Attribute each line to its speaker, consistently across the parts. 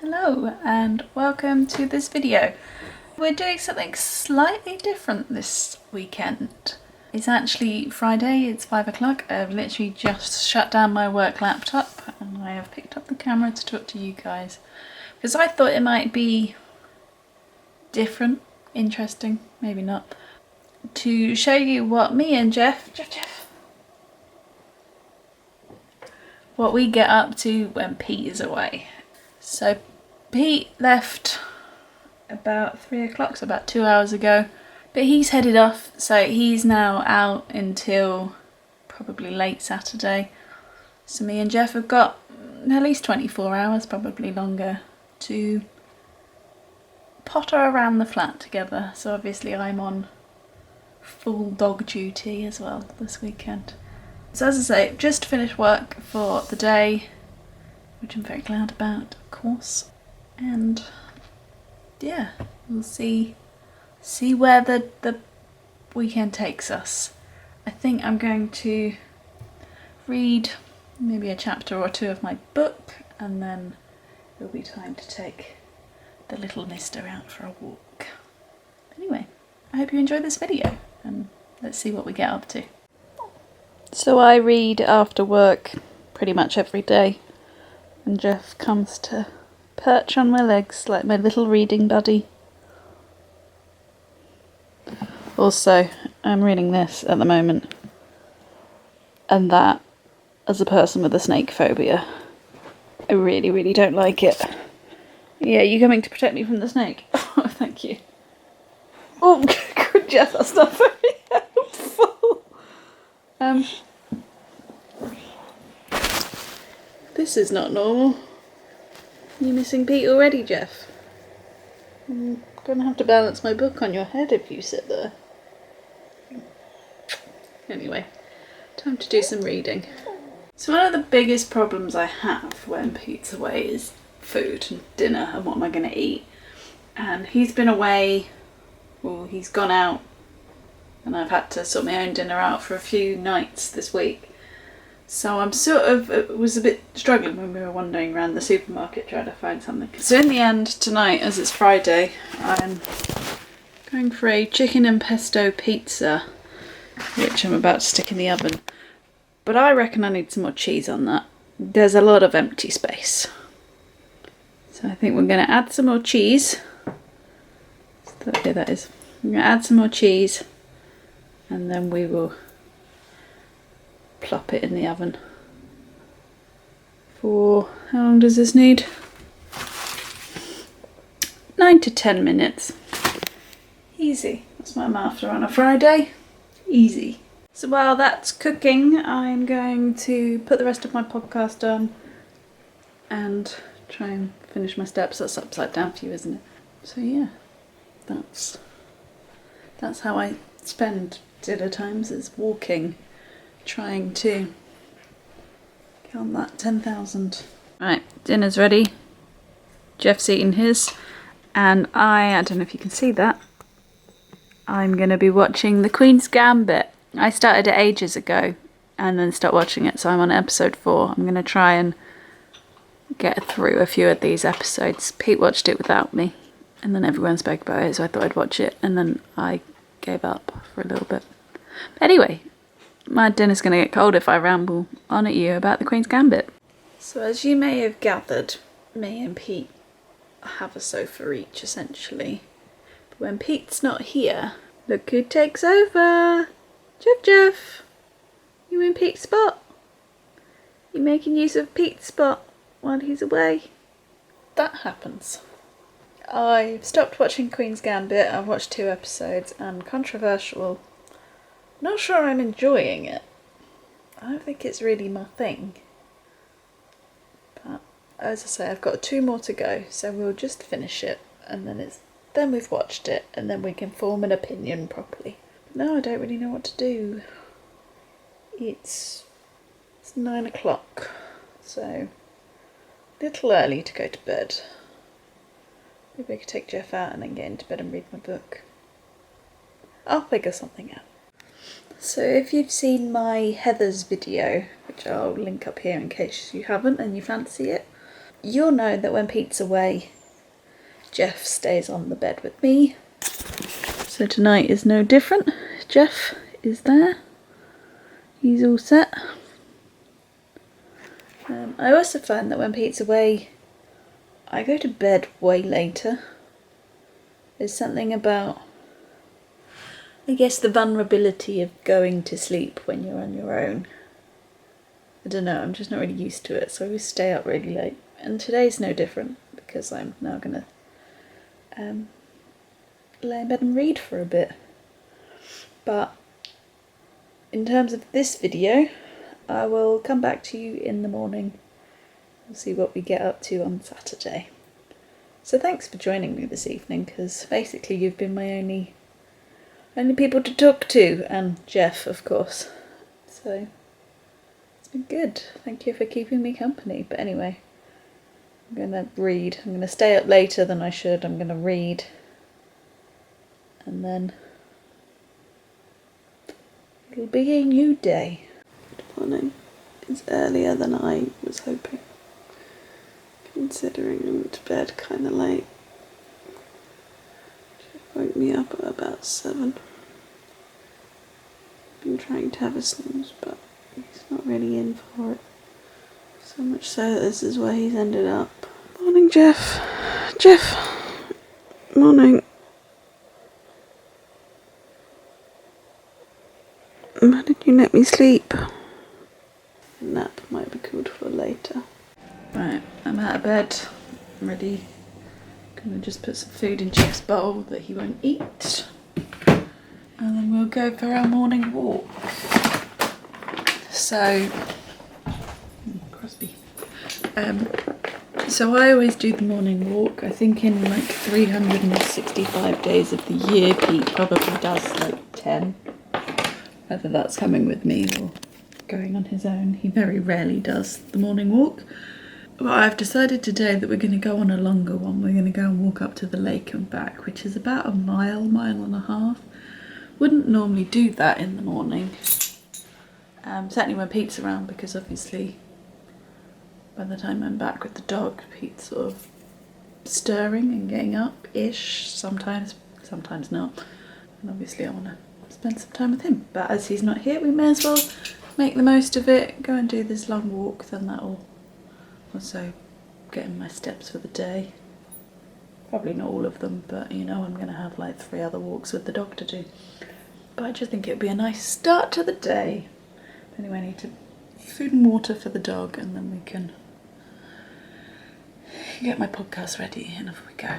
Speaker 1: Hello and welcome to this video. We're doing something slightly different this weekend. It's actually Friday, it's 5 o'clock. I've literally just shut down my work laptop and I have picked up the camera to talk to you guys because I thought it might be different, interesting, maybe not, to show you what me and Jeff, what we get up to when Pete is away. So Pete left about 3 o'clock, so about 2 hours ago, but he's headed off, so he's now out until probably late Saturday. So me and Jeff have got at least 24 hours, probably longer, to potter around the flat together. So obviously I'm on full dog duty as well this weekend. So as I say, just finished work for the day, which I'm very glad about, of course. And yeah, we'll see where the weekend takes us. I think I'm going to read maybe a chapter or two of my book, and then it'll be time to take the little mister out for a walk. Anyway, I hope you enjoy this video, and let's see what we get up to. So I read after work pretty much every day, and Jeff comes to perch on my legs like my little reading buddy. Also, I'm reading this at the moment, and that, as a person with a snake phobia, I really, really don't like it. Yeah, you coming to protect me from the snake? Oh, thank you. Oh, good Jeff, that's not very helpful. This is not normal. You missing Pete already, Jeff? I'm gonna have to balance my book on your head if you sit there. Anyway, time to do some reading. So one of the biggest problems I have when Pete's away is food and dinner and what am I going to eat. And he's been away, well, he's gone out, and I've had to sort my own dinner out for a few nights this week. So I'm was a bit struggling when we were wandering around the supermarket trying to find something. So in the end, tonight, as it's Friday, I'm going for a chicken and pesto pizza, which I'm about to stick in the oven. But I reckon I need some more cheese on that. There's a lot of empty space. So I think we're going to add some more cheese. Here that is. I'm going to add some more cheese, and then we will plop it in the oven for, how long does this need? 9 to 10 minutes. Easy. That's what I'm after on a Friday. Easy. So while that's cooking, I'm going to put the rest of my podcast on and try and finish my steps. That's upside down for you, isn't it? So yeah, that's how I spend dinner times, is walking, trying to get on that 10,000. Right, dinner's ready. Jeff's eating his, and I don't know if you can see that, I'm going to be watching The Queen's Gambit. I started it ages ago and then stopped watching it, so I'm on episode 4. I'm going to try and get through a few of these episodes. Pete watched it without me, and then everyone spoke about it, so I thought I'd watch it, and then I gave up for a little bit. But anyway, my dinner's going to get cold if I ramble on at you about The Queen's Gambit. So as you may have gathered, me and Pete have a sofa each, essentially. But when Pete's not here, look who takes over! Jeff! You in Pete's spot? You making use of Pete's spot while he's away? That happens. I've stopped watching Queen's Gambit. I've watched 2 episodes, and controversial, not sure I'm enjoying it. I don't think it's really my thing. But as I say, I've got 2 more to go, so we'll just finish it, and then we've watched it, and then we can form an opinion properly. But no, I don't really know what to do. It's 9 o'clock, so a little early to go to bed. Maybe I could take Jeff out and then get into bed and read my book. I'll figure something out. So if you've seen my Heather's video, which I'll link up here in case you haven't and you fancy it, you'll know that when Pete's away, Jeff stays on the bed with me. So tonight is no different. Jeff is there. He's all set. I also find that when Pete's away, I go to bed way later. There's something about, I guess, the vulnerability of going to sleep when you're on your own. I don't know, I'm just not really used to it, so I always stay up really late. And today's no different, because I'm now going to lay in bed and read for a bit. But in terms of this video, I will come back to you in the morning. We'll see what we get up to on Saturday. So thanks for joining me this evening, because basically you've been my only people to talk to, and Jeff, of course. So it's been good. Thank you for keeping me company. But anyway, I'm going to read. I'm going to stay up later than I should. I'm going to read. And then it'll be a new day. Good morning. It's earlier than I was hoping, considering I went to bed kind of late. Jeff woke me up at about 7. Been trying to have a snooze, but he's not really in for it. So much so that this is where he's ended up. Morning, Jeff. Jeff. Morning. Why did you let me sleep? Nap might be called for later. Right, I'm out of bed. I'm ready. Gonna just put some food in Jeff's bowl that he won't eat. And then we'll go for our morning walk. So, Crosby. So I always do the morning walk. I think in like 365 days of the year, Pete probably does like 10. Whether that's coming with me or going on his own. He very rarely does the morning walk. But I've decided today that we're going to go on a longer one. We're going to go and walk up to the lake and back, which is about a mile and a half. Wouldn't normally do that in the morning. Certainly when Pete's around, because obviously by the time I'm back with the dog, Pete's sort of stirring and getting up-ish, sometimes not. And obviously I want to spend some time with him. But as he's not here, we may as well make the most of it, go and do this long walk, then that'll also get in my steps for the day. Probably not all of them, but you know I'm going to have like 3 other walks with the dog to do. But I just think it'd be a nice start to the day. Anyway, I need to food and water for the dog, and then we can get my podcast ready and off we go.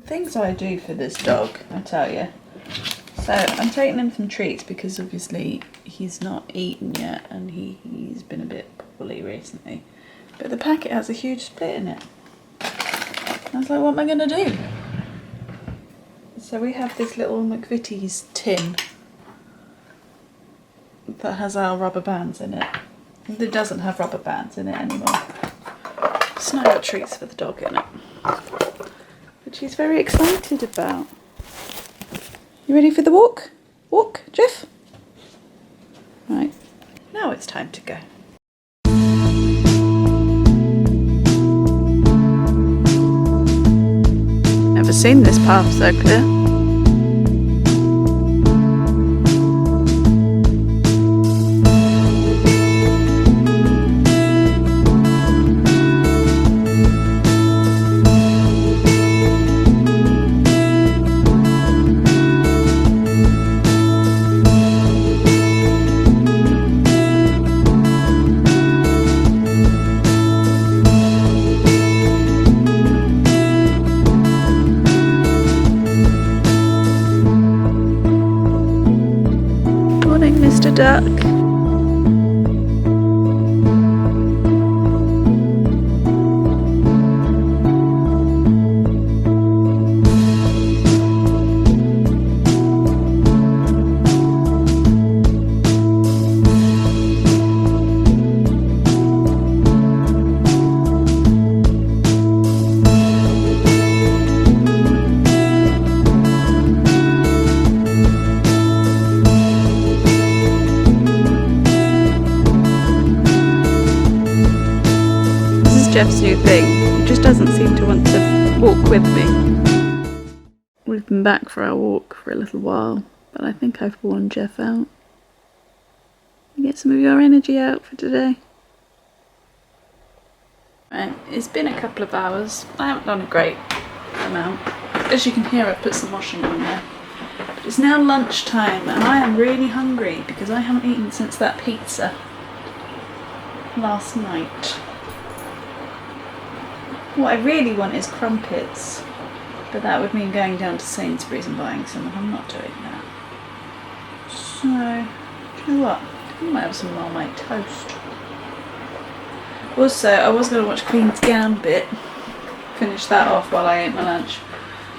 Speaker 1: Things I do for this dog, I tell you. So I'm taking him some treats because obviously he's not eaten yet and he's been a bit poorly recently. But the packet has a huge split in it. I was like, what am I going to do? So we have this little McVitie's tin that has our rubber bands in it. It doesn't have rubber bands in it anymore. It's not got treats for the dog in it. But she's very excited about. You ready for the walk? Walk, Jeff? Right, now it's time to go. Never seen this path so clear. Mr. Duck. Jeff's new thing. just doesn't seem to want to walk with me. We've been back for our walk for a little while, but I think I've worn Jeff out. Get some of your energy out for today. Right, it's been a couple of hours. I haven't done a great amount. As you can hear, I've put some washing on there. But it's now lunchtime and I am really hungry because I haven't eaten since that pizza last night. What I really want is crumpets, but that would mean going down to Sainsbury's and buying some, and I'm not doing that. So, you know what? I might have some Marmite toast. Also, I was going to watch Queen's Gambit, finish that off while I ate my lunch,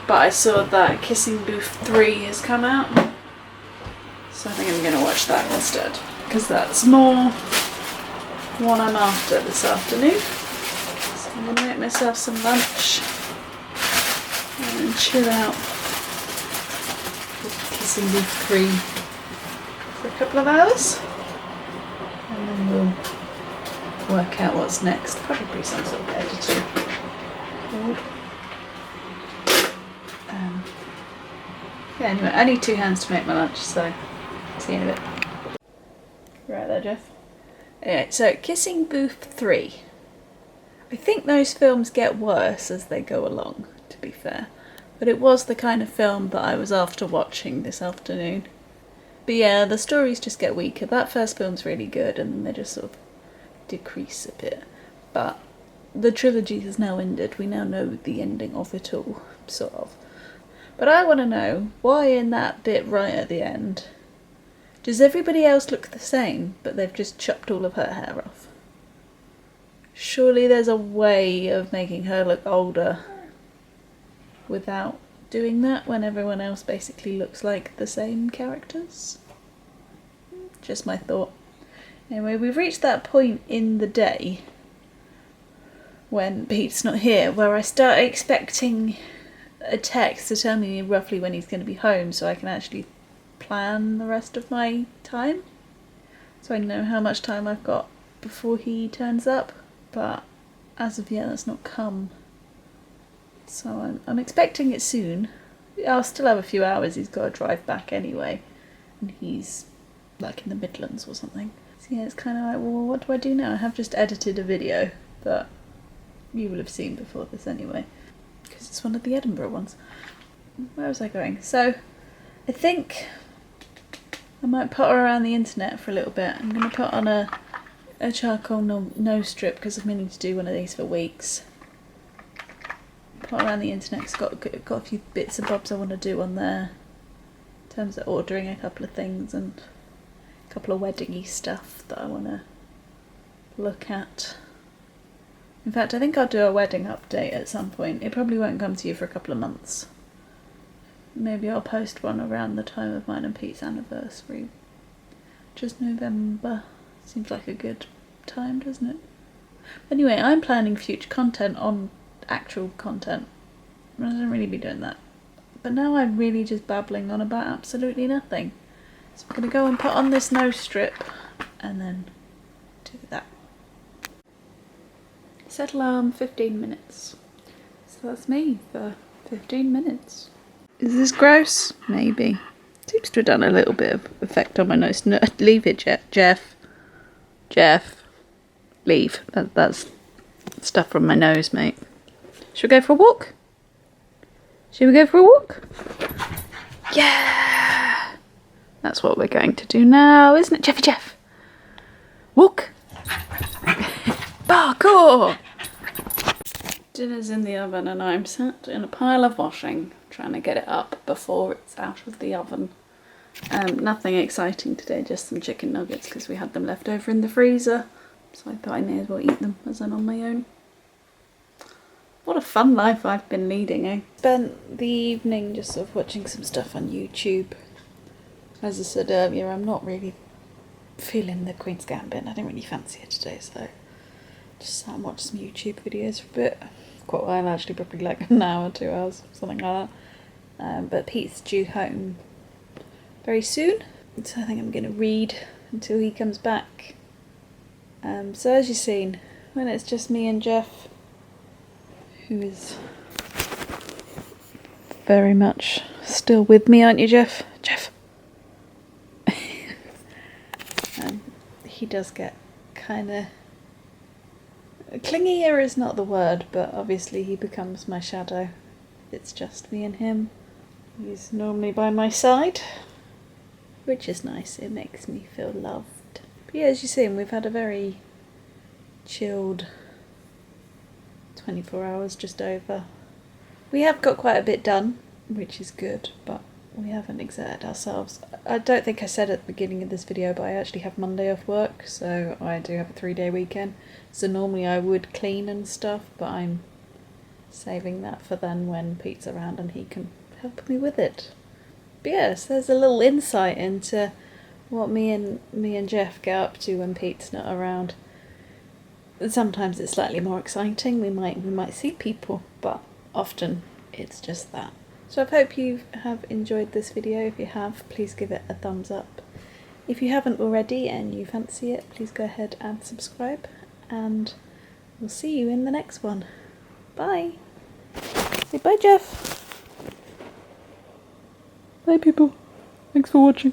Speaker 1: but I saw that Kissing Booth 3 has come out, so I think I'm going to watch that instead, because that's more what I'm after this afternoon. So I'm going to make myself some lunch and then chill out with Kissing Booth 3 for a couple of hours, and then we'll work out what's next. Probably some sort of editing. Yeah, anyway, I need 2 hands to make my lunch, so see you in a bit. Right there, Jeff. Anyway, so Kissing Booth 3. I think those films get worse as they go along, to be fair. But it was the kind of film that I was after watching this afternoon. But yeah, the stories just get weaker. That first film's really good, and then they just sort of decrease a bit, but the trilogy has now ended. We now know the ending of it all, sort of. But I want to know, why in that bit right at the end does everybody else look the same, but they've just chopped all of her hair off? Surely there's a way of making her look older without doing that when everyone else basically looks like the same characters. Just my thought. Anyway, we've reached that point in the day when Pete's not here where I start expecting a text to tell me roughly when he's going to be home so I can actually plan the rest of my time. So I know how much time I've got before he turns up, but as of yet that's not come. So I'm expecting it soon. I'll still have a few hours. He's got to drive back anyway, and he's like in the Midlands or something. So yeah, it's kind of like, well, what do I do now? I have just edited a video that you will have seen before this anyway, because it's one of the Edinburgh ones. Where was I going? So I think I might potter around the internet for a little bit. I'm going to put on a charcoal nose strip because I'm meaning to do one of these for weeks. Put around the internet, it's got a few bits and bobs I want to do on there in terms of ordering a couple of things and couple of wedding-y stuff that I want to look at. In fact, I think I'll do a wedding update at some point. It probably won't come to you for a couple of months. Maybe I'll post one around the time of mine and Pete's anniversary. Just November. Seems like a good time, doesn't it? Anyway, I'm planning future content on actual content. I don't really be doing that. But now I'm really just babbling on about absolutely nothing. So I'm going to go and put on this nose strip and then do that. Set alarm 15 minutes. So that's me for 15 minutes. Is this gross? Maybe. Seems to have done a little bit of effect on my nose. No, leave it, Jeff. Jeff. Leave. That's stuff from my nose, mate. Should we go for a walk? Should we go for a walk? Yeah! That's what we're going to do now, isn't it, Jeffy Jeff? Walk! Parkour! Dinner's in the oven and I'm sat in a pile of washing, trying to get it up before it's out of the oven. Nothing exciting today, just some chicken nuggets because we had them left over in the freezer. So I thought I may as well eat them as I'm on my own. What a fun life I've been leading, eh? Spent the evening just sort of watching some stuff on YouTube. As I said earlier, I'm not really feeling the Queen's Gambit. I didn't really fancy it today, so just sat and watched some YouTube videos for a bit. Quite a while, actually, probably like an hour, 2 hours, something like that. But Pete's due home very soon, so I think I'm going to read until he comes back. So as you've seen, when it's just me and Jeff, who is very much still with me, aren't you, Jeff? Jeff! He does get kind of... Clingier is not the word, but obviously he becomes my shadow. It's just me and him. He's normally by my side, which is nice. It makes me feel loved. But yeah, as you've seen, we've had a very chilled 24 hours, just over. We have got quite a bit done, which is good, but we haven't exerted ourselves. I don't think I said at the beginning of this video, but I actually have Monday off work, so I do have a 3-day weekend. So normally I would clean and stuff, but I'm saving that for then when Pete's around and he can help me with it. But yes, there's a little insight into what me and Jeff get up to when Pete's not around. Sometimes it's slightly more exciting. We might see people, but often it's just that. So I hope you have enjoyed this video. If you have, please give it a thumbs up. If you haven't already and you fancy it, please go ahead and subscribe, and we'll see you in the next one. Bye. Say bye, Jeff. Bye, people. Thanks for watching.